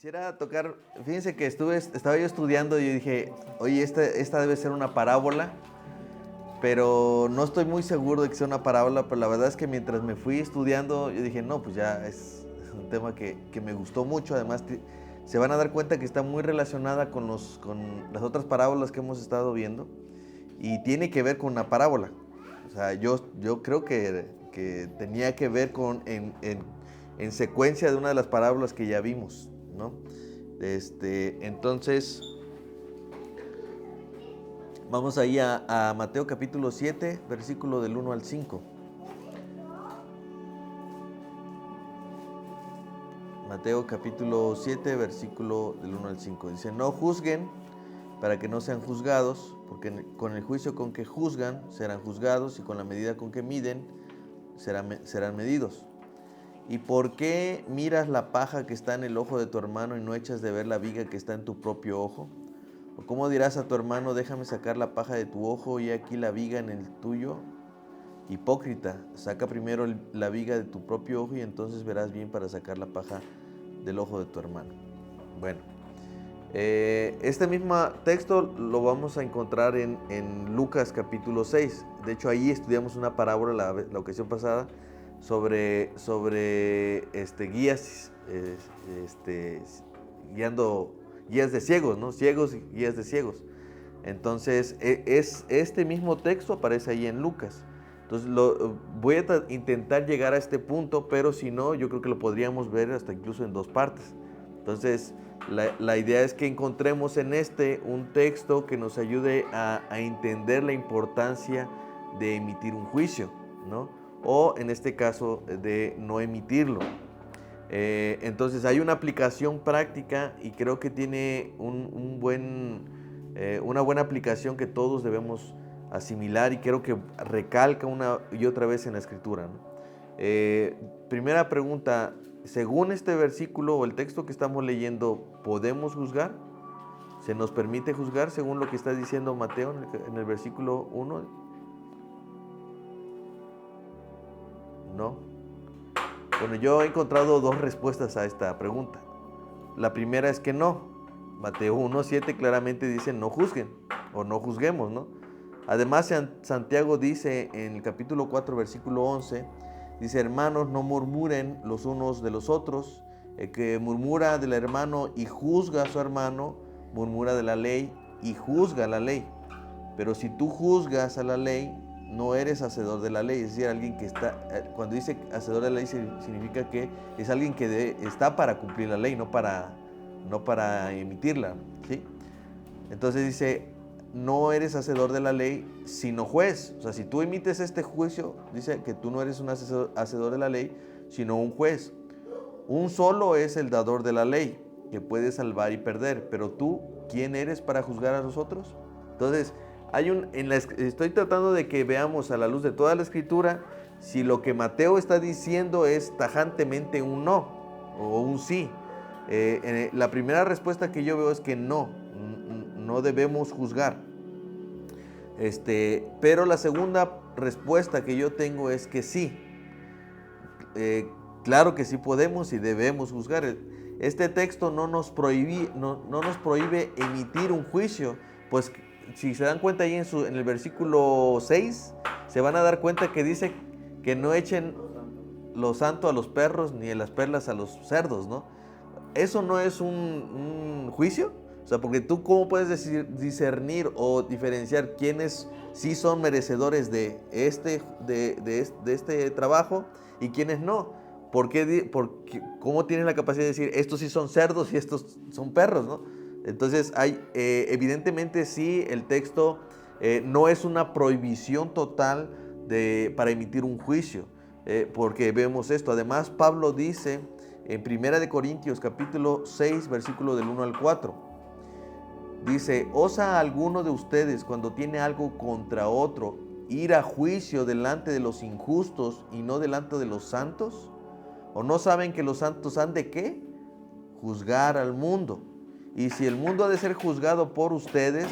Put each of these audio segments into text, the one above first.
Quisiera tocar, fíjense que estaba yo estudiando y yo dije, oye, esta debe ser una parábola, pero no estoy muy seguro de que sea una parábola, pero la verdad es que mientras me fui estudiando, yo dije, no, pues ya es un tema que me gustó mucho, además se van a dar cuenta que está muy relacionada con las otras parábolas que hemos estado viendo y tiene que ver con una parábola. O sea, yo creo que tenía que ver en secuencia de una de las parábolas que ya vimos, ¿no? Entonces, vamos ahí a Mateo capítulo 7, versículo del 1 al 5. Mateo capítulo 7, versículo del 1 al 5. Dice, no juzguen para que no sean juzgados, porque con el juicio con que juzgan serán juzgados y con la medida con que miden serán medidos. ¿Y por qué miras la paja que está en el ojo de tu hermano y no echas de ver la viga que está en tu propio ojo? ¿O cómo dirás a tu hermano, déjame sacar la paja de tu ojo y aquí la viga en el tuyo? Hipócrita, saca primero la viga de tu propio ojo y entonces verás bien para sacar la paja del ojo de tu hermano. Bueno, este mismo texto lo vamos a encontrar en Lucas capítulo 6. De hecho, ahí estudiamos una parábola la ocasión pasada sobre guías, guías de ciegos, ¿no? Ciegos y guías de ciegos. Entonces, este mismo texto aparece ahí en Lucas. Entonces, voy a intentar llegar a este punto, pero si no, yo creo que lo podríamos ver hasta incluso en dos partes. Entonces, la idea es que encontremos en un texto que nos ayude a entender la importancia de emitir un juicio, ¿no? O en este caso, de no emitirlo. Entonces, hay una aplicación práctica y creo que tiene una buena aplicación que todos debemos asimilar y creo que recalca una y otra vez en la escritura, ¿no? Primera pregunta, según este versículo o el texto que estamos leyendo, ¿podemos juzgar? ¿Se nos permite juzgar según lo que está diciendo Mateo en el versículo 1? No. Bueno, yo he encontrado dos respuestas a esta pregunta. La primera es que no. Mateo 1:7 claramente dice no juzguen o no juzguemos, ¿no? Además, Santiago dice en el capítulo 4, versículo 11, dice, hermanos, no murmuren los unos de los otros. El que murmura del hermano y juzga a su hermano, murmura de la ley y juzga la ley. Pero si tú juzgas a la ley, no eres hacedor de la ley. Es decir, alguien que está, cuando dice hacedor de la ley, significa que es alguien que está para cumplir la ley, no para emitirla, ¿sí? Entonces dice, no eres hacedor de la ley, sino juez. O sea, si tú emites este juicio, dice que tú no eres un hacedor de la ley, sino un juez. Un solo es el dador de la ley, que puede salvar y perder. Pero tú, ¿quién eres para juzgar a los otros? Entonces, estoy tratando de que veamos a la luz de toda la escritura si lo que Mateo está diciendo es tajantemente un no o un sí. La primera respuesta que yo veo es que no debemos juzgar. Pero la segunda respuesta que yo tengo es que sí. Claro que sí podemos y debemos juzgar. Este texto no nos prohíbe emitir un juicio, pues si se dan cuenta ahí en el versículo 6, se van a dar cuenta que dice que no echen lo santo a los perros ni las perlas a los cerdos, ¿no? Eso no es un juicio. O sea, porque tú cómo puedes discernir o diferenciar quiénes sí son merecedores de este trabajo y quiénes no. ¿Cómo tienes la capacidad de decir estos sí son cerdos y estos son perros, ¿no? Entonces, evidentemente sí, el texto no es una prohibición total para emitir un juicio, porque vemos esto. Además, Pablo dice en 1 Corintios capítulo 6, versículo del 1 al 4, dice, ¿osa alguno de ustedes cuando tiene algo contra otro ir a juicio delante de los injustos y no delante de los santos? ¿O no saben que los santos han de qué? Juzgar al mundo. Y si el mundo ha de ser juzgado por ustedes,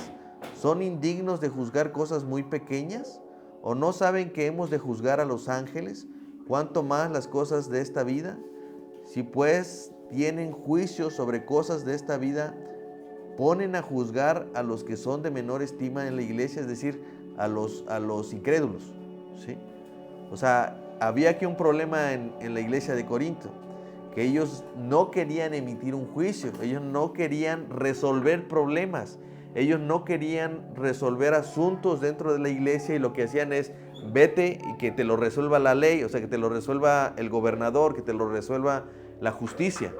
¿son indignos de juzgar cosas muy pequeñas? ¿O no saben que hemos de juzgar a los ángeles? ¿Cuánto más las cosas de esta vida? Si pues tienen juicio sobre cosas de esta vida, ponen a juzgar a los que son de menor estima en la iglesia, es decir, a los incrédulos, ¿sí? O sea, había aquí un problema en la iglesia de Corinto, que ellos no querían emitir un juicio, ellos no querían resolver problemas, ellos no querían resolver asuntos dentro de la iglesia, y lo que hacían es, vete y que te lo resuelva la ley, o sea, que te lo resuelva el gobernador, que te lo resuelva la justicia.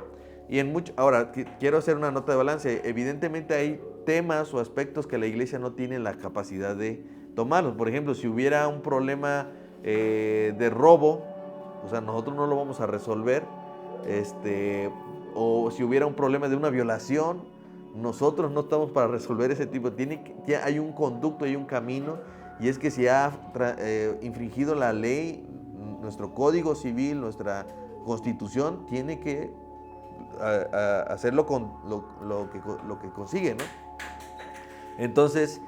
Ahora, quiero hacer una nota de balance. Evidentemente hay temas o aspectos que la iglesia no tiene la capacidad de tomarlos. Por ejemplo, si hubiera un problema de robo, o sea, nosotros no lo vamos a resolver. O si hubiera un problema de una violación, nosotros no estamos para resolver ese tipo. Ya hay un conducto, hay un camino, y es que si ha infringido la ley, nuestro código civil, nuestra constitución, tiene que hacerlo con lo que consigue, ¿no? Entonces,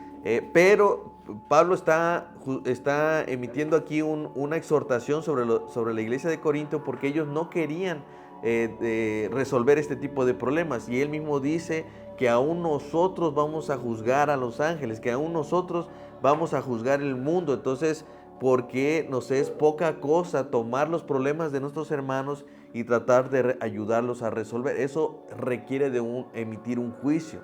pero Pablo está emitiendo aquí una exhortación sobre la iglesia de Corinto, porque ellos no querían resolver este tipo de problemas, y él mismo dice que aún nosotros vamos a juzgar a los ángeles, que aún nosotros vamos a juzgar el mundo. Entonces, porque nos es poca cosa tomar los problemas de nuestros hermanos y tratar de ayudarlos a resolver. Eso requiere de emitir un juicio.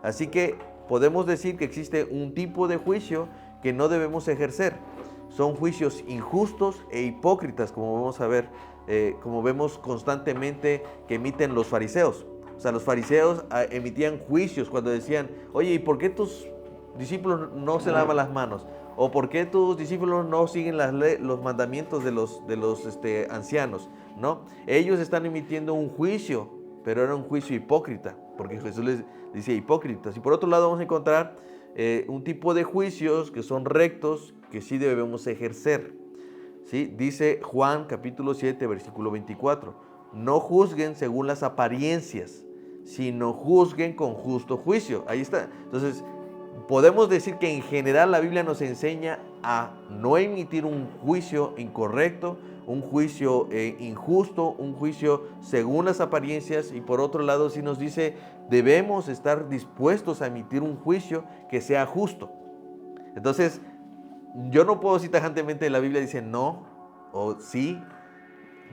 Así que podemos decir que existe un tipo de juicio que no debemos ejercer. Son juicios injustos e hipócritas, como vamos a ver, como vemos constantemente que emiten los fariseos. O sea, los fariseos emitían juicios cuando decían, oye, ¿y por qué tus discípulos no se lavan las manos? ¿O por qué tus discípulos no siguen los mandamientos de los ancianos? ¿No? Ellos están emitiendo un juicio, pero era un juicio hipócrita, porque Jesús les dice hipócritas. Y por otro lado vamos a encontrar un tipo de juicios que son rectos, que sí debemos ejercer, ¿sí? Dice Juan capítulo 7, versículo 24, no juzguen según las apariencias, sino juzguen con justo juicio. Ahí está. Entonces, podemos decir que en general la Biblia nos enseña a no emitir un juicio incorrecto, un juicio injusto, un juicio según las apariencias, y por otro lado sí nos dice debemos estar dispuestos a emitir un juicio que sea justo. Entonces, yo no puedo decir tajantemente la Biblia dice no o sí,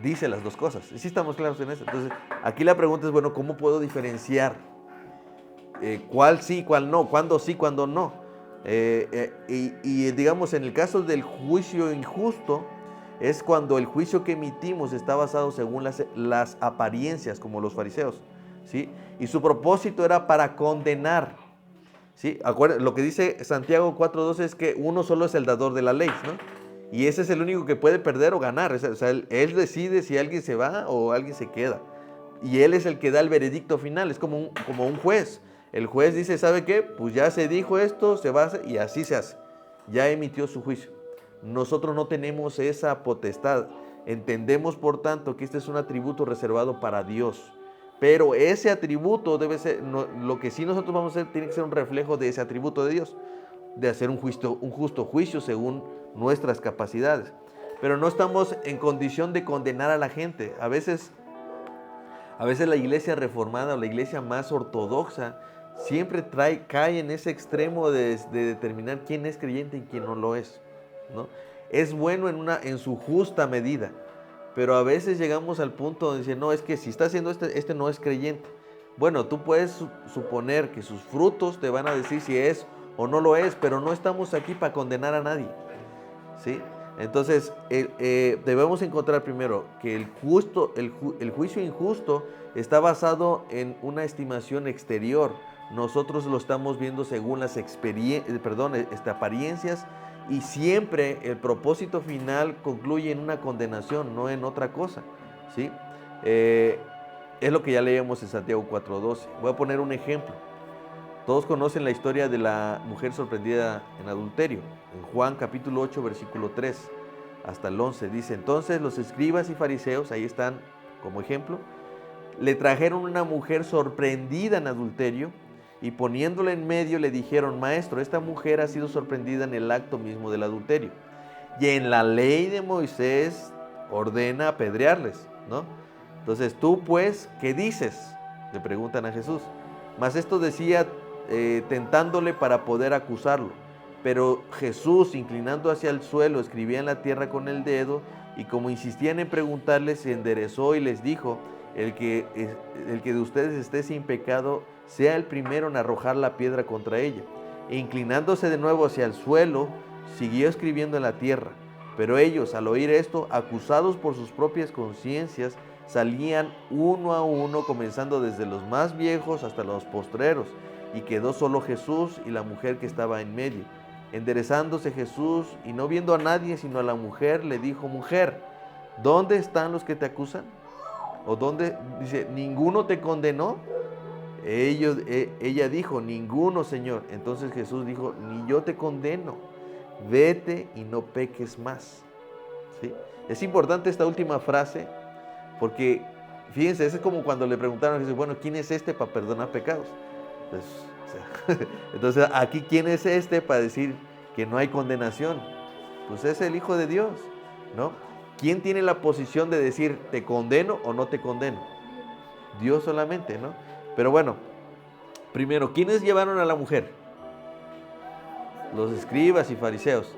dice las dos cosas. ¿Sí estamos claros en eso? Entonces, aquí la pregunta es, bueno, ¿cómo puedo diferenciar cuál sí, cuál no, cuándo sí, cuándo no? Y digamos, en el caso del juicio injusto, es cuando el juicio que emitimos está basado según las apariencias, como los fariseos, ¿sí? Y su propósito era para condenar, ¿sí? Lo que dice Santiago 4:12 es que uno solo es el dador de la ley, ¿no? Y ese es el único que puede perder o ganar. O sea, él decide si alguien se va o alguien se queda. Y él es el que da el veredicto final, es como un juez. El juez dice, ¿sabe qué? Pues ya se dijo esto, se va a hacer, y así se hace. Ya emitió su juicio. Nosotros no tenemos esa potestad. Entendemos, por tanto, que este es un atributo reservado para Dios. Pero ese atributo debe ser, lo que sí nosotros vamos a hacer, tiene que ser un reflejo de ese atributo de Dios, de hacer un justo juicio según nuestras capacidades. Pero no estamos en condición de condenar a la gente. A veces la iglesia reformada o la iglesia más ortodoxa siempre cae en ese extremo de determinar quién es creyente y quién no lo es, ¿no? Es bueno en su justa medida, pero a veces llegamos al punto donde dicen, no, es que si está haciendo este no es creyente. Bueno, tú puedes suponer que sus frutos te van a decir si es o no lo es, pero no estamos aquí para condenar a nadie, ¿sí? Entonces, debemos encontrar primero que el juicio injusto está basado en una estimación exterior. Nosotros lo estamos viendo según las apariencias, y siempre el propósito final concluye en una condenación, no en otra cosa, ¿sí? Es lo que ya leíamos en Santiago 4:12. Voy a poner un ejemplo. Todos conocen la historia de la mujer sorprendida en adulterio. En Juan capítulo 8, versículo 3 hasta el 11 dice, entonces los escribas y fariseos, ahí están como ejemplo, le trajeron una mujer sorprendida en adulterio, y poniéndola en medio le dijeron, maestro, esta mujer ha sido sorprendida en el acto mismo del adulterio, y en la ley de Moisés ordena apedrearles, ¿no? Entonces, tú pues, ¿qué dices? Le preguntan a Jesús. Mas esto decía tentándole para poder acusarlo. Pero Jesús, inclinando hacia el suelo, escribía en la tierra con el dedo, y como insistían en preguntarle, se enderezó y les dijo: el que de ustedes esté sin pecado, sea el primero en arrojar la piedra contra ella. E inclinándose de nuevo hacia el suelo, siguió escribiendo en la tierra. Pero ellos, al oír esto, acusados por sus propias conciencias, salían uno a uno, comenzando desde los más viejos hasta los postreros, y quedó solo Jesús y la mujer que estaba en medio. Enderezándose Jesús, y no viendo a nadie sino a la mujer, le dijo: mujer, ¿dónde están los que te acusan? ¿O dónde? Dice, ¿ninguno te condenó? Ella dijo: ninguno, Señor. Entonces Jesús dijo: ni yo te condeno, vete y no peques más. ¿Sí? Es importante esta última frase, porque fíjense, es como cuando le preguntaron a Jesús: bueno, ¿quién es este para perdonar pecados? Entonces, aquí, ¿quién es este para decir que no hay condenación? Pues es el Hijo de Dios, ¿no? ¿Quién tiene la posición de decir te condeno o no te condeno? Dios solamente, ¿no? Pero bueno, primero, ¿quiénes llevaron a la mujer? Los escribas y fariseos.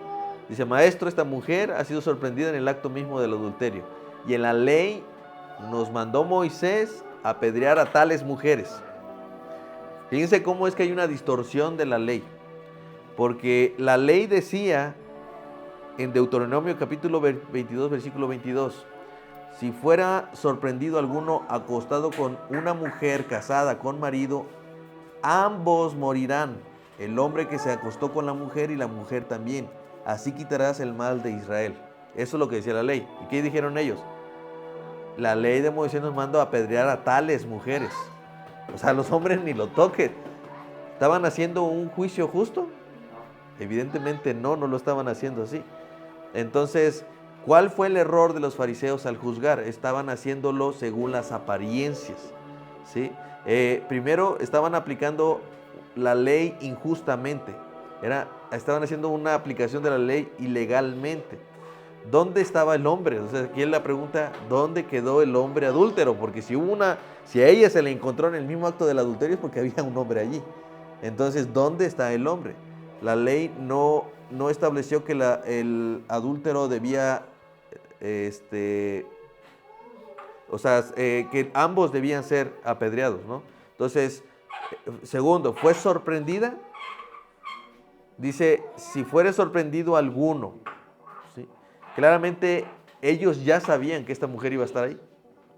Dice: maestro, esta mujer ha sido sorprendida en el acto mismo del adulterio, y en la ley nos mandó Moisés apedrear a tales mujeres. Fíjense cómo es que hay una distorsión de la ley, porque la ley decía en Deuteronomio capítulo 22, versículo 22, si fuera sorprendido alguno acostado con una mujer casada con marido, ambos morirán, el hombre que se acostó con la mujer y la mujer también. Así quitarás el mal de Israel. Eso es lo que decía la ley. ¿Y qué dijeron ellos? La ley de Moisés nos mandó a apedrear a tales mujeres. O sea, los hombres ni lo toquen. ¿Estaban haciendo un juicio justo? Evidentemente no lo estaban haciendo así. Entonces, ¿cuál fue el error de los fariseos al juzgar? Estaban haciéndolo según las apariencias, ¿sí? Primero, estaban aplicando la ley injustamente. Estaban haciendo una aplicación de la ley ilegalmente. ¿Dónde estaba el hombre? O sea, aquí es la pregunta: ¿dónde quedó el hombre adúltero? Porque si a ella se le encontró en el mismo acto del adulterio, es porque había un hombre allí. Entonces, ¿dónde está el hombre? La ley no estableció que el adúltero debía, que ambos debían ser apedreados, ¿no? Entonces, segundo, ¿fue sorprendida? Dice: si fuere sorprendido alguno, ¿sí? Claramente ellos ya sabían que esta mujer iba a estar ahí.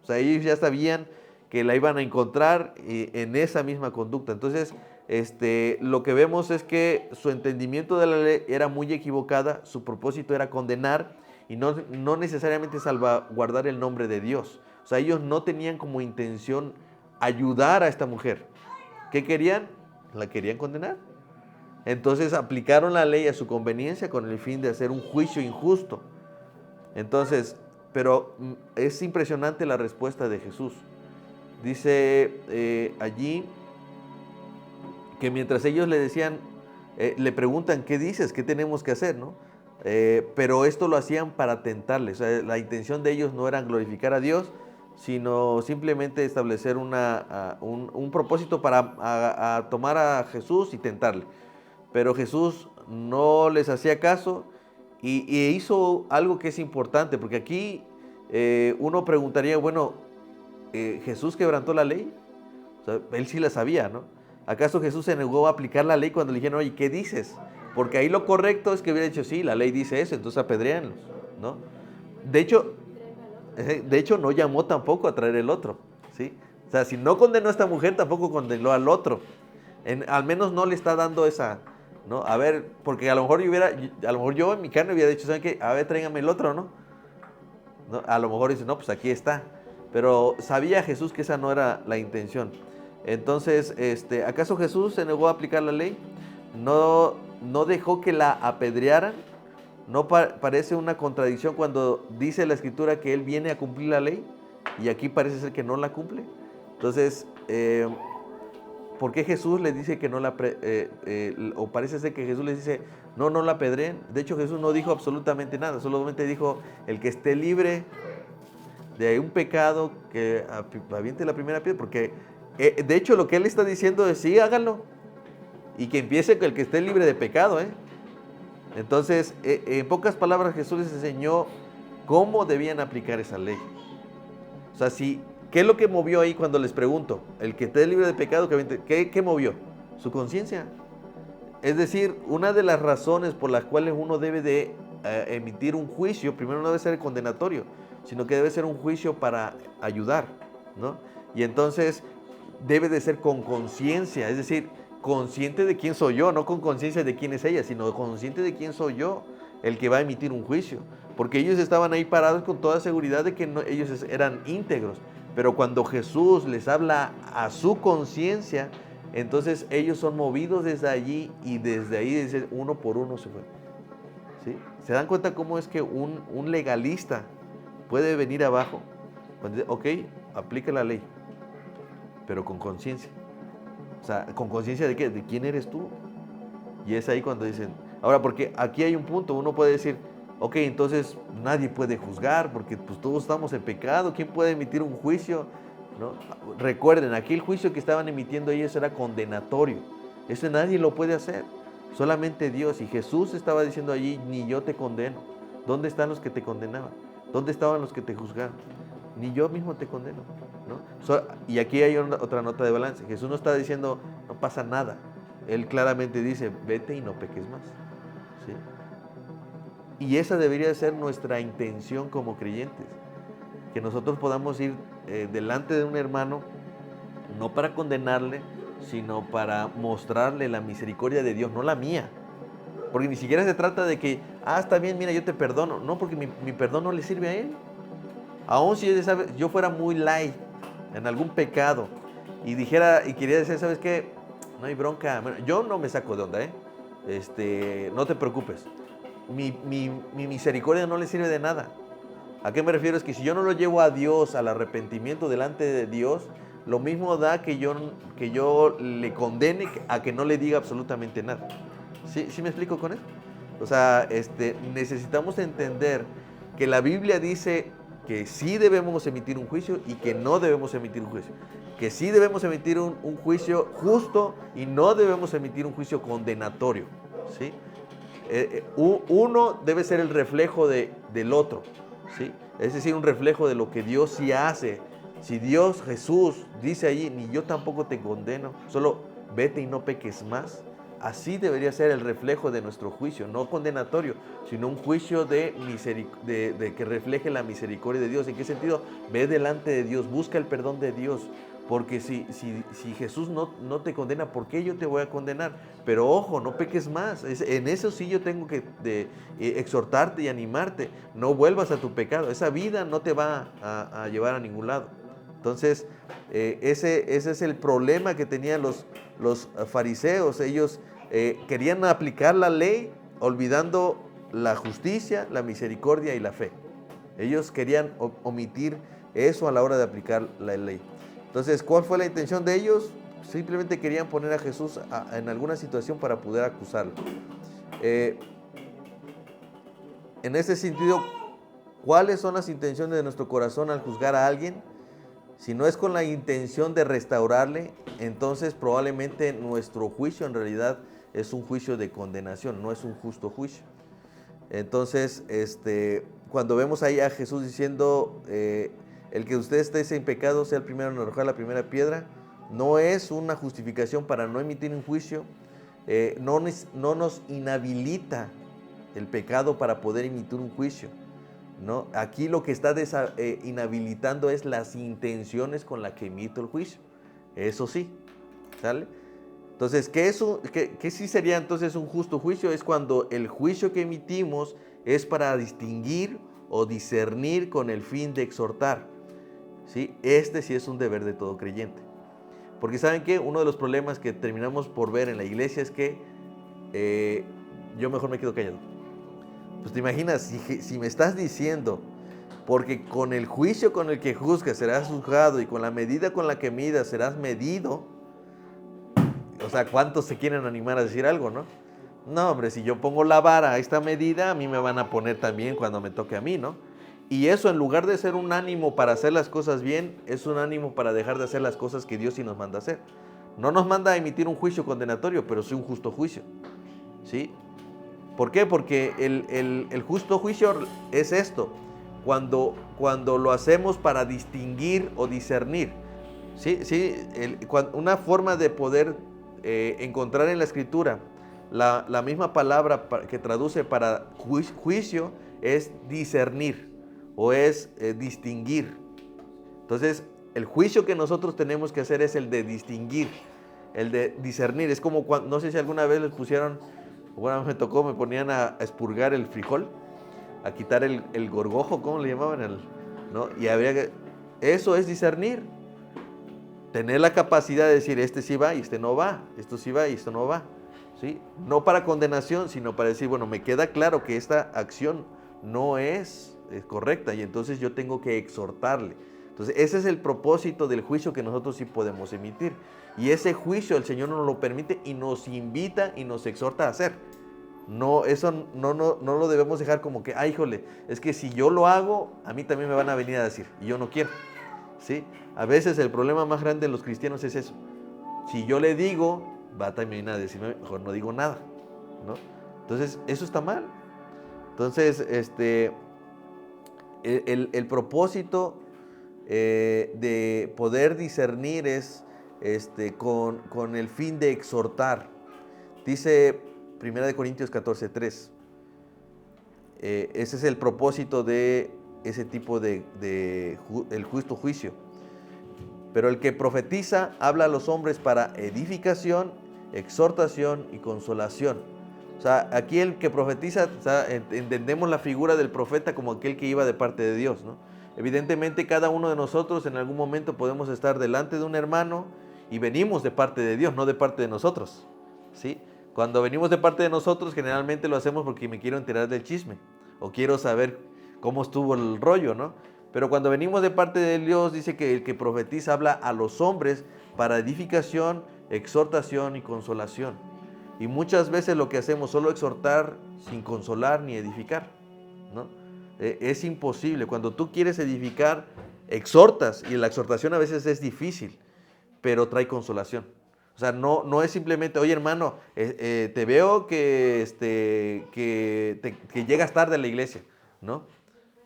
O sea, ellos ya sabían que la iban a encontrar en esa misma conducta. Entonces, lo que vemos es que su entendimiento de la ley era muy equivocada. Su propósito era condenar y no necesariamente salvaguardar el nombre de Dios. O sea, ellos no tenían como intención ayudar a esta mujer. ¿Qué querían? La querían condenar. Entonces aplicaron la ley a su conveniencia con el fin de hacer un juicio injusto. Entonces, pero es impresionante la respuesta de Jesús. Dice allí que mientras ellos le decían, le preguntan: ¿qué dices? ¿Qué tenemos que hacer? ¿No? Pero esto lo hacían para tentarle. O sea, la intención de ellos no era glorificar a Dios, sino simplemente establecer un propósito para tomar a Jesús y tentarle. Pero Jesús no les hacía caso y hizo algo que es importante, porque aquí uno preguntaría: bueno, ¿Jesús quebrantó la ley? O sea, él sí la sabía, ¿no? ¿Acaso Jesús se negó a aplicar la ley cuando le dijeron: oye, ¿qué dices? Porque ahí lo correcto es que hubiera dicho: sí, la ley dice eso, entonces apedréanlos, ¿no? De hecho, no llamó tampoco a traer el otro, ¿sí? O sea, si no condenó a esta mujer, tampoco condenó al otro. Al menos no le está dando esa, ¿no? A ver, porque a lo mejor yo en mi carne hubiera dicho: ¿saben qué? A ver, tráigame el otro, ¿no? A lo mejor dice: no, pues aquí está. Pero sabía Jesús que esa no era la intención. Entonces, ¿acaso Jesús se negó a aplicar la ley? No dejó que la apedrearan. ¿No parece una contradicción cuando dice la Escritura que Él viene a cumplir la ley? Y aquí parece ser que no la cumple. Entonces, ¿por qué Jesús les dice que no la o parece ser que Jesús les dice: no la apedreen? De hecho, Jesús no dijo absolutamente nada. Solamente dijo: el que esté libre, de un pecado, que aviente la primera piedra, porque de hecho lo que él está diciendo es sí, háganlo, y que empiece el que esté libre de pecado. Entonces, en pocas palabras, Jesús les enseñó cómo debían aplicar esa ley. O sea, ¿qué es lo que movió ahí cuando les pregunto? El que esté libre de pecado, ¿qué movió? Su conciencia. Es decir, una de las razones por las cuales uno debe de emitir un juicio, primero no debe ser condenatorio, sino que debe ser un juicio para ayudar, ¿no? Y entonces debe de ser con conciencia, es decir, consciente de quién soy yo, no con conciencia de quién es ella, sino consciente de quién soy yo el que va a emitir un juicio. Porque ellos estaban ahí parados con toda seguridad de que ellos eran íntegros. Pero cuando Jesús les habla a su conciencia, entonces ellos son movidos desde allí y desde ahí dice, uno por uno se fue. ¿Sí? ¿Se dan cuenta cómo es que un legalista puede venir abajo? Cuando dice, ok, aplica la ley, pero con conciencia. O sea, ¿con conciencia de qué? ¿De quién eres tú? Y es ahí cuando dicen, ahora, porque aquí hay un punto, uno puede decir, ok, entonces nadie puede juzgar porque pues todos estamos en pecado, ¿quién puede emitir un juicio? ¿No? Recuerden, aquí el juicio que estaban emitiendo ellos era condenatorio, ese nadie lo puede hacer, solamente Dios. Y Jesús estaba diciendo allí, ni yo te condeno. ¿Dónde están los que te condenaban? ¿Dónde estaban los que te juzgaron? Ni yo mismo te condeno, ¿no? Y aquí hay otra nota de balance. Jesús no está diciendo, no pasa nada. Él claramente dice, vete y no peques más. ¿Sí? Y esa debería ser nuestra intención como creyentes. Que nosotros podamos ir delante de un hermano, no para condenarle, sino para mostrarle la misericordia de Dios, no la mía. Porque ni siquiera se trata de que, está bien, mira, yo te perdono. No, porque mi perdón no le sirve a él. Aún si yo fuera muy light en algún pecado y quería decir, ¿sabes qué? No hay bronca. Bueno, yo no me saco de onda, no te preocupes. Mi misericordia no le sirve de nada. ¿A qué me refiero? Es que si yo no lo llevo a Dios, al arrepentimiento delante de Dios, lo mismo da que yo le condene a que no le diga absolutamente nada. ¿Sí me explico con eso? O sea, necesitamos entender que la Biblia dice que sí debemos emitir un juicio y que no debemos emitir un juicio. Que sí debemos emitir un juicio justo y no debemos emitir un juicio condenatorio. ¿Sí? Uno debe ser el reflejo del otro. ¿Sí? Es decir, un reflejo de lo que Dios sí hace. Si Dios, Jesús, dice allí, ni yo tampoco te condeno, solo vete y no peques más. Así debería ser el reflejo de nuestro juicio, no condenatorio, sino un juicio de que refleje la misericordia de Dios. ¿En qué sentido? Ve delante de Dios, busca el perdón de Dios, porque si Jesús no te condena, ¿por qué yo te voy a condenar? Pero ojo, no peques más. En eso sí yo tengo que exhortarte y animarte. No vuelvas a tu pecado. Esa vida no te va a llevar a ningún lado. Entonces, ese es el problema que tenían los fariseos. Ellos querían aplicar la ley olvidando la justicia, la misericordia y la fe. Ellos querían omitir eso a la hora de aplicar la ley. Entonces, ¿cuál fue la intención de ellos? Simplemente querían poner a Jesús en alguna situación para poder acusarlo. En ese sentido, ¿cuáles son las intenciones de nuestro corazón al juzgar a alguien? Si no es con la intención de restaurarle, entonces probablemente nuestro juicio en realidad es un juicio de condenación, no es un justo juicio. Entonces, cuando vemos ahí a Jesús diciendo, el que usted esté sin pecado sea el primero en arrojar la primera piedra, no es una justificación para no emitir un juicio, no nos inhabilita el pecado para poder emitir un juicio, ¿no? Aquí lo que está inhabilitando es las intenciones con las que emito el juicio. Eso sí, ¿sale? Entonces, ¿qué sí sería entonces un justo juicio? Es cuando el juicio que emitimos es para distinguir o discernir con el fin de exhortar. ¿Sí? Sí es un deber de todo creyente. Porque ¿saben qué? Uno de los problemas que terminamos por ver en la iglesia es que yo mejor me quedo callado. Pues te imaginas, si me estás diciendo, porque con el juicio con el que juzgas serás juzgado y con la medida con la que midas serás medido. O sea, ¿cuántos se quieren animar a decir algo, no? No, hombre, si yo pongo la vara a esta medida, a mí me van a poner también cuando me toque a mí, ¿no? Y eso, en lugar de ser un ánimo para hacer las cosas bien, es un ánimo para dejar de hacer las cosas que Dios sí nos manda a hacer. No nos manda a emitir un juicio condenatorio, pero sí un justo juicio, ¿sí? ¿Por qué? Porque el justo juicio es esto, cuando lo hacemos para distinguir o discernir. Sí, sí, una forma de poder encontrar en la Escritura la misma palabra que traduce para juicio es discernir o es distinguir. Entonces, el juicio que nosotros tenemos que hacer es el de distinguir, el de discernir. Es como cuando, no sé si alguna vez les pusieron, bueno, me tocó, me ponían a expurgar el frijol, a quitar el gorgojo, ¿cómo le llamaban? ¿No? Y habría que, eso es discernir. Tener la capacidad de decir, este sí va y este no va, esto sí va y esto no va, ¿sí? No para condenación, sino para decir, bueno, me queda claro que esta acción no es correcta y entonces yo tengo que exhortarle. Entonces, ese es el propósito del juicio que nosotros sí podemos emitir. Y ese juicio el Señor nos lo permite y nos invita y nos exhorta a hacer. No, eso no lo debemos dejar como que, ay, híjole, es que si yo lo hago, a mí también me van a venir a decir, y yo no quiero, ¿sí? A veces el problema más grande de los cristianos es eso. Si yo le digo, va también a decirme, mejor no digo nada, ¿no? Entonces, eso está mal. Entonces, el propósito de poder discernir es con el fin de exhortar. Dice 1 Corintios 14:3. Ese es el propósito de ese tipo el justo juicio. Pero el que profetiza habla a los hombres para edificación, exhortación y consolación. O sea, aquí el que profetiza, o sea, entendemos la figura del profeta como aquel que iba de parte de Dios, ¿no? Evidentemente cada uno de nosotros en algún momento podemos estar delante de un hermano y venimos de parte de Dios, no de parte de nosotros, ¿sí? Cuando venimos de parte de nosotros generalmente lo hacemos porque me quiero enterar del chisme o quiero saber cómo estuvo el rollo, ¿no? Pero cuando venimos de parte de Dios, dice que el que profetiza habla a los hombres para edificación, exhortación y consolación. Y muchas veces lo que hacemos es solo exhortar sin consolar ni edificar, ¿no? Es imposible. Cuando tú quieres edificar, exhortas, y la exhortación a veces es difícil, pero trae consolación. O sea, no es simplemente, oye hermano, te veo que llegas tarde a la iglesia, ¿no?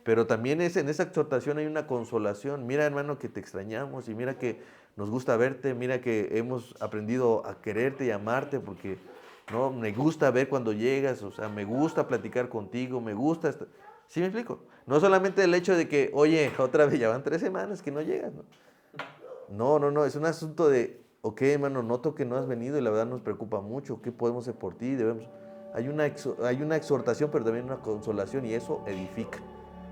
Pero también en esa exhortación hay una consolación. Mira, hermano, que te extrañamos y mira que nos gusta verte, mira que hemos aprendido a quererte y amarte porque no me gusta ver cuando llegas, o sea, me gusta platicar contigo, me gusta. ¿Sí me explico? No solamente el hecho de que, oye, otra vez ya van 3 semanas que no llegas, ¿no? Es un asunto de, ok, hermano, noto que no has venido y la verdad nos preocupa mucho. ¿Qué podemos hacer por ti? Hay una exhortación, pero también una consolación y eso edifica.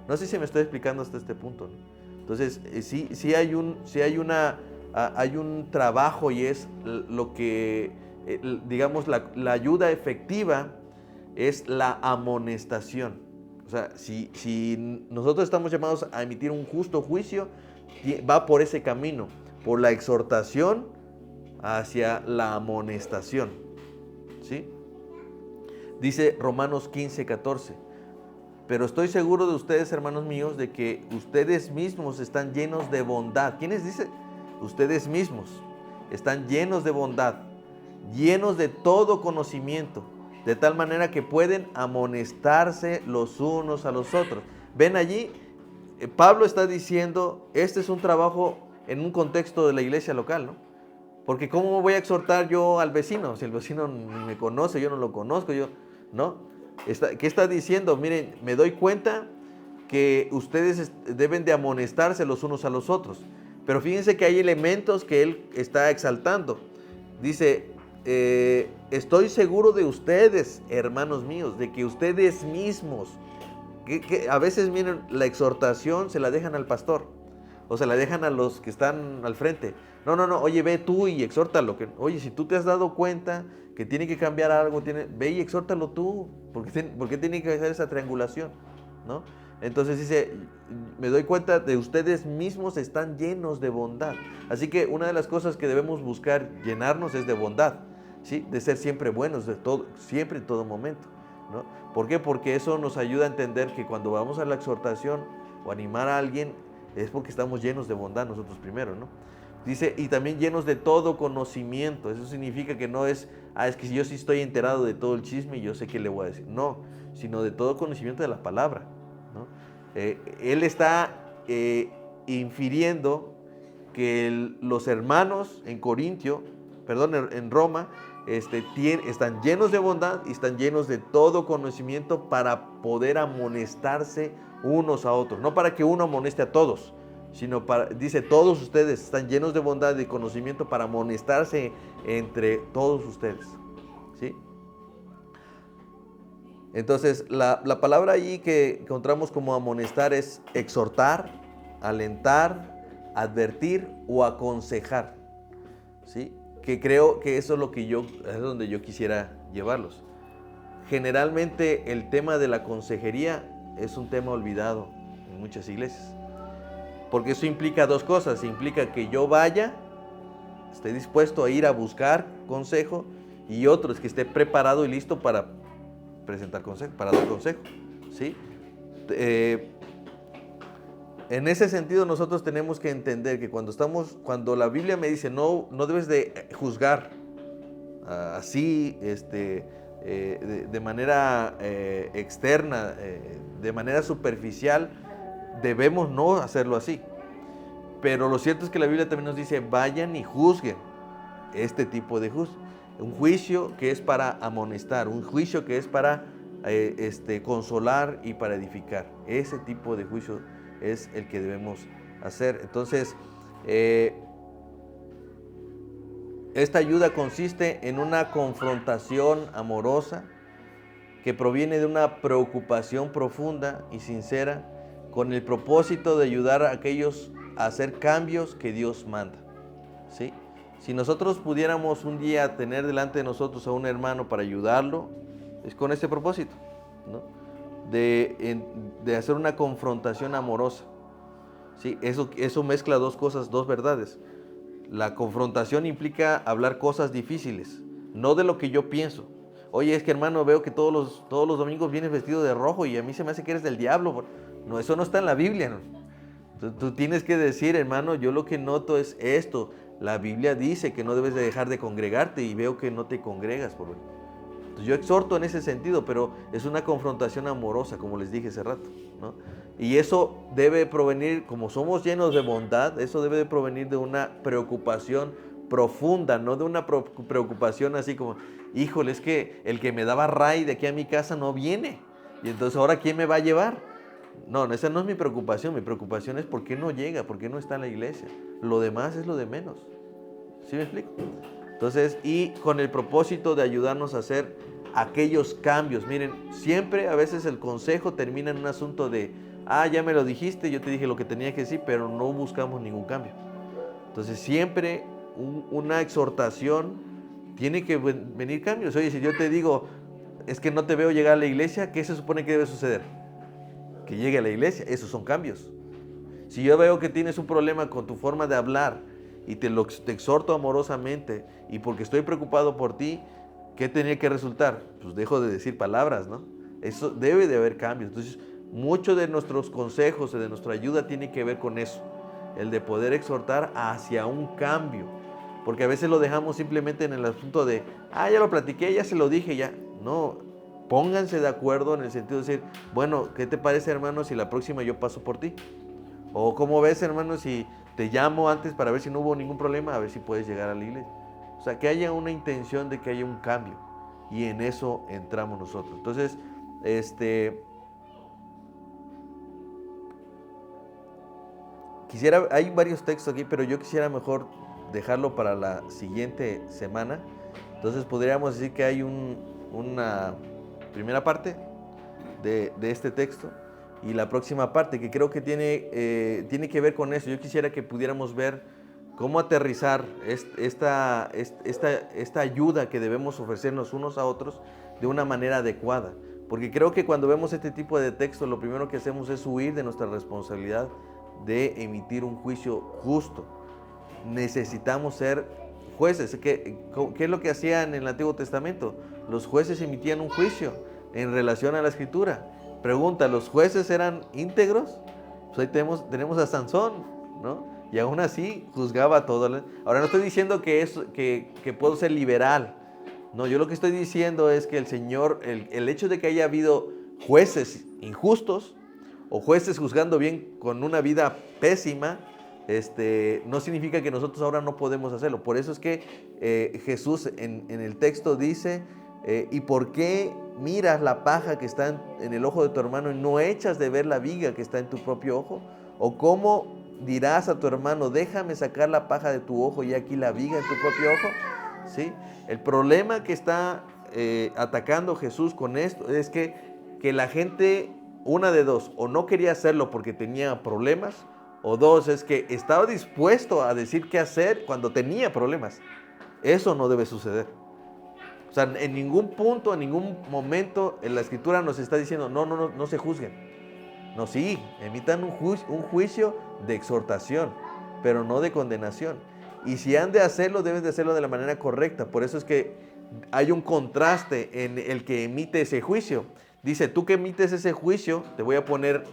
No sé si me estoy explicando hasta este punto, ¿no? Entonces, sí hay un trabajo y es lo que, digamos, la ayuda efectiva es la amonestación. O sea, si nosotros estamos llamados a emitir un justo juicio, va por ese camino, por la exhortación hacia la amonestación, ¿sí? Dice Romanos 15:14. Pero estoy seguro de ustedes, hermanos míos, de que ustedes mismos están llenos de bondad. ¿Quiénes dice? Ustedes mismos están llenos de bondad, llenos de todo conocimiento, de tal manera que pueden amonestarse los unos a los otros. Ven allí, Pablo está diciendo, este es un trabajo en un contexto de la iglesia local, ¿no? Porque ¿cómo voy a exhortar yo al vecino? Si el vecino ni me conoce, yo no lo conozco, ¿no? ¿Qué está diciendo? Miren, me doy cuenta que ustedes deben de amonestarse los unos a los otros. Pero fíjense que hay elementos que él está exaltando. Dice, estoy seguro de ustedes, hermanos míos, de que ustedes mismos, que a veces, miren, la exhortación se la dejan al pastor o se la dejan a los que están al frente. No, oye, ve tú y exhórtalo. Oye, si tú te has dado cuenta que tiene que cambiar algo, ve y exhórtalo tú. ¿Por qué tiene que hacer esa triangulación? ¿No? Entonces dice, me doy cuenta de ustedes mismos están llenos de bondad. Así que una de las cosas que debemos buscar llenarnos es de bondad, ¿sí? De ser siempre buenos, siempre en todo momento, ¿no? ¿Por qué? Porque eso nos ayuda a entender que cuando vamos a la exhortación, o animar a alguien, es porque estamos llenos de bondad nosotros primero, ¿no? Dice, y también llenos de todo conocimiento. Eso significa que no es, es que si yo sí estoy enterado de todo el chisme y yo sé qué le voy a decir. No, sino de todo conocimiento de la palabra, ¿no? Él está infiriendo que los hermanos en en Roma, están llenos de bondad y están llenos de todo conocimiento para poder amonestarse unos a otros. No para que uno amoneste a todos, sino dice, todos ustedes están llenos de bondad y conocimiento para amonestarse entre todos ustedes, ¿sí? Entonces, la palabra allí que encontramos como amonestar es exhortar, alentar, advertir o aconsejar, ¿sí? Que creo que eso es donde yo quisiera llevarlos. Generalmente el tema de la consejería es un tema olvidado en muchas iglesias, porque eso implica dos cosas. Implica que yo vaya, esté dispuesto a ir a buscar consejo, y otro es que esté preparado y listo para presentar consejo, para dar consejo, ¿sí? En ese sentido nosotros tenemos que entender que cuando la Biblia me dice no debes de juzgar así, de manera externa, de manera superficial, debemos no hacerlo así. Pero lo cierto es que la Biblia también nos dice, vayan y juzguen este tipo de juicio. Un juicio que es para amonestar, un juicio que es para consolar y para edificar. Ese tipo de juicio es el que debemos hacer. Entonces, esta ayuda consiste en una confrontación amorosa que proviene de una preocupación profunda y sincera con el propósito de ayudar a aquellos a hacer cambios que Dios manda, ¿sí? Si nosotros pudiéramos un día tener delante de nosotros a un hermano para ayudarlo, es con este propósito, ¿no? De hacer una confrontación amorosa, ¿sí? Eso mezcla dos cosas, dos verdades. La confrontación implica hablar cosas difíciles, no de lo que yo pienso. Oye, es que hermano, veo que todos los domingos vienes vestido de rojo y a mí se me hace que eres del diablo. No, eso no está en la Biblia, ¿no? Tú tienes que decir, hermano, yo lo que noto es esto. La Biblia dice que no debes de dejar de congregarte y veo que no te congregas. Entonces yo exhorto en ese sentido, pero es una confrontación amorosa, como les dije hace rato, ¿no? Y eso debe provenir, como somos llenos de bondad, eso debe de provenir de una preocupación profunda, no de una preocupación así como, híjole, es que el que me daba ray de aquí a mi casa no viene. Y entonces, ¿ahora quién me va a llevar? No, esa no es mi preocupación. Mi preocupación es por qué no llega, por qué no está en la iglesia. Lo demás es lo de menos. ¿Sí me explico? Entonces, y con el propósito de ayudarnos a hacer aquellos cambios. Miren, siempre a veces el consejo termina en un asunto de, ya me lo dijiste, yo te dije lo que tenía que decir, pero no buscamos ningún cambio. Entonces, siempre una exhortación tiene que venir cambios. Oye, si yo te digo, es que no te veo llegar a la iglesia, ¿qué se supone que debe suceder? Que llegue a la iglesia. Esos son cambios. Si yo veo que tienes un problema con tu forma de hablar y te exhorto amorosamente y porque estoy preocupado por ti, ¿qué tenía que resultar? Pues dejo de decir palabras, ¿no? Eso debe de haber cambios. Entonces, muchos de nuestros consejos, de nuestra ayuda tiene que ver con eso, el de poder exhortar hacia un cambio, porque a veces lo dejamos simplemente en el asunto de, ya lo platiqué, ya se lo dije, ya. No, pónganse de acuerdo en el sentido de decir, bueno, ¿qué te parece, hermano, si la próxima yo paso por ti? O ¿cómo ves, hermano, si te llamo antes para ver si no hubo ningún problema, a ver si puedes llegar a la iglesia? O sea, que haya una intención de que haya un cambio, y en eso entramos nosotros. Entonces, hay varios textos aquí, pero yo quisiera mejor dejarlo para la siguiente semana. Entonces podríamos decir que hay una primera parte de este texto y la próxima parte que creo que tiene que ver con eso. Yo quisiera que pudiéramos ver cómo aterrizar esta ayuda que debemos ofrecernos unos a otros de una manera adecuada. Porque creo que cuando vemos este tipo de textos, lo primero que hacemos es huir de nuestra responsabilidad de emitir un juicio justo. Necesitamos ser jueces. ¿Qué es lo que hacían en el Antiguo Testamento? Los jueces emitían un juicio en relación a la Escritura. Pregunta, ¿los jueces eran íntegros? Pues ahí tenemos a Sansón, ¿no? Y aún así juzgaba a todo. Ahora no estoy diciendo que puedo ser liberal. No, yo lo que estoy diciendo es que el Señor, el hecho de que haya habido jueces injustos o jueces juzgando bien con una vida pésima, no significa que nosotros ahora no podemos hacerlo. Por eso es que Jesús en el texto dice, ¿y por qué miras la paja que está en el ojo de tu hermano y no echas de ver la viga que está en tu propio ojo? ¿O cómo dirás a tu hermano, déjame sacar la paja de tu ojo y aquí la viga en tu propio ojo? ¿Sí? El problema que está atacando Jesús con esto es que la gente, una de dos, o no quería hacerlo porque tenía problemas, o dos, es que estaba dispuesto a decir qué hacer cuando tenía problemas. Eso no debe suceder. O sea, en ningún punto, en ningún momento en la Escritura nos está diciendo, no se juzguen. No, sí, emitan un juicio de exhortación, pero no de condenación. Y si han de hacerlo, deben de hacerlo de la manera correcta. Por eso es que hay un contraste en el que emite ese juicio. Dice, tú que emites ese juicio, te voy a poner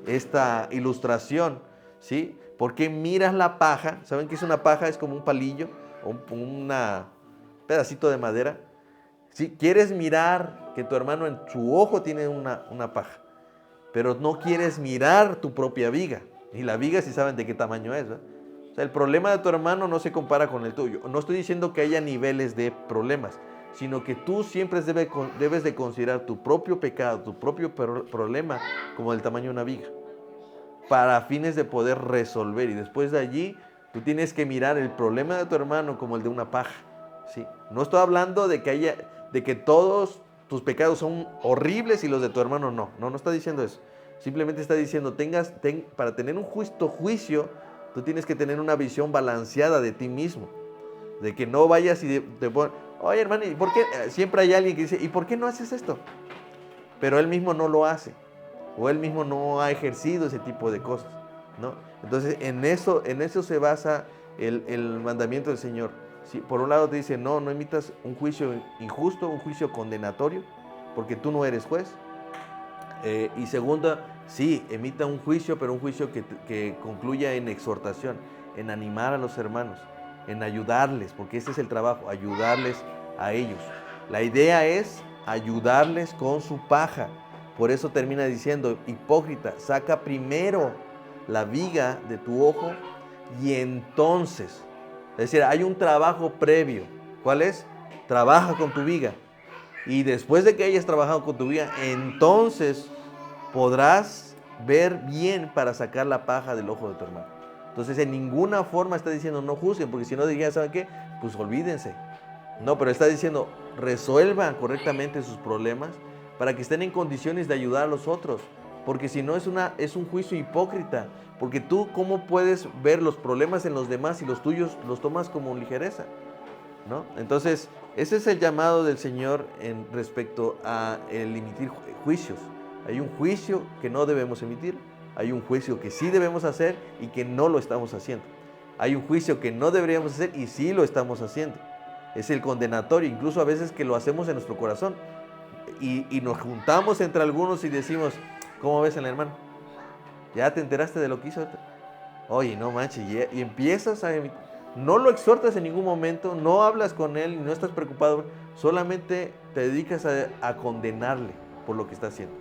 esta ilustración, ¿sí? ¿Por qué miras la paja? ¿Saben qué es una paja? Es como un palillo o un pedacito de madera. ¿Sí? Quieres mirar que tu hermano en su ojo tiene una paja, pero no quieres mirar tu propia viga. Y la viga sí saben de qué tamaño es, ¿verdad? O sea, el problema de tu hermano no se compara con el tuyo. No estoy diciendo que haya niveles de problemas, sino que tú siempre debes de considerar tu propio pecado, tu propio problema como el tamaño de una viga, para fines de poder resolver. Y después de allí, tú tienes que mirar el problema de tu hermano como el de una paja, ¿sí? No estoy hablando de que todos tus pecados son horribles y los de tu hermano no. No está diciendo eso. Simplemente está diciendo, para tener un justo juicio, tú tienes que tener una visión balanceada de ti mismo. De que no vayas y te pones, oye hermano, ¿y por qué? Siempre hay alguien que dice, ¿y por qué no haces esto? Pero él mismo no lo hace. O él mismo no ha ejercido ese tipo de cosas, ¿no? Entonces, en eso se basa el mandamiento del Señor. ¿Sí? Por un lado te dice, no emitas un juicio injusto, un juicio condenatorio, porque tú no eres juez. Y segunda, sí, emita un juicio, pero un juicio que concluya en exhortación, en animar a los hermanos, en ayudarles, porque ese es el trabajo, ayudarles a ellos. La idea es ayudarles con su paja. Por eso termina diciendo, hipócrita, saca primero la viga de tu ojo y entonces, es decir, hay un trabajo previo. ¿Cuál es? Trabaja con tu viga. Y después de que hayas trabajado con tu viga, entonces podrás ver bien para sacar la paja del ojo de tu hermano. Entonces, en ninguna forma está diciendo no juzguen, porque si no dirían, ¿saben qué? Pues olvídense. No, pero está diciendo resuelvan correctamente sus problemas para que estén en condiciones de ayudar a los otros. Porque si no es un juicio hipócrita. Porque tú, ¿cómo puedes ver los problemas en los demás y los tuyos los tomas como ligereza? ¿No? Entonces, ese es el llamado del Señor en respecto a el emitir juicios. Hay un juicio que no debemos emitir, hay un juicio que sí debemos hacer y que no lo estamos haciendo. Hay un juicio que no deberíamos hacer y sí lo estamos haciendo. Es el condenatorio, incluso a veces que lo hacemos en nuestro corazón. Y nos juntamos entre algunos y decimos, ¿cómo ves al hermano? ¿Ya te enteraste de lo que hizo? Oye, no manches, y empiezas a emitir. No lo exhortas en ningún momento, no hablas con él, no estás preocupado, solamente te dedicas a condenarle por lo que está haciendo,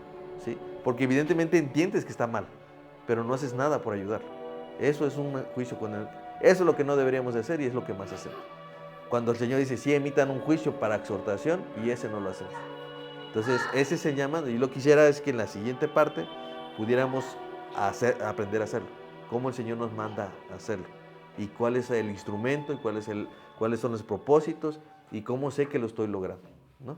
¿sí? Porque evidentemente entiendes que está mal, pero no haces nada por ayudarlo. Eso es un juicio con él. Eso es lo que no deberíamos de hacer y es lo que más hacemos. Cuando el Señor dice, sí, emitan un juicio para exhortación y ese no lo hacemos. Entonces, ese es el llamado. Y lo que quisiera es que en la siguiente parte pudiéramos aprender a hacerlo. Cómo el Señor nos manda a hacerlo. Y cuál es el instrumento y cuáles son los propósitos y cómo sé que lo estoy logrando, ¿no?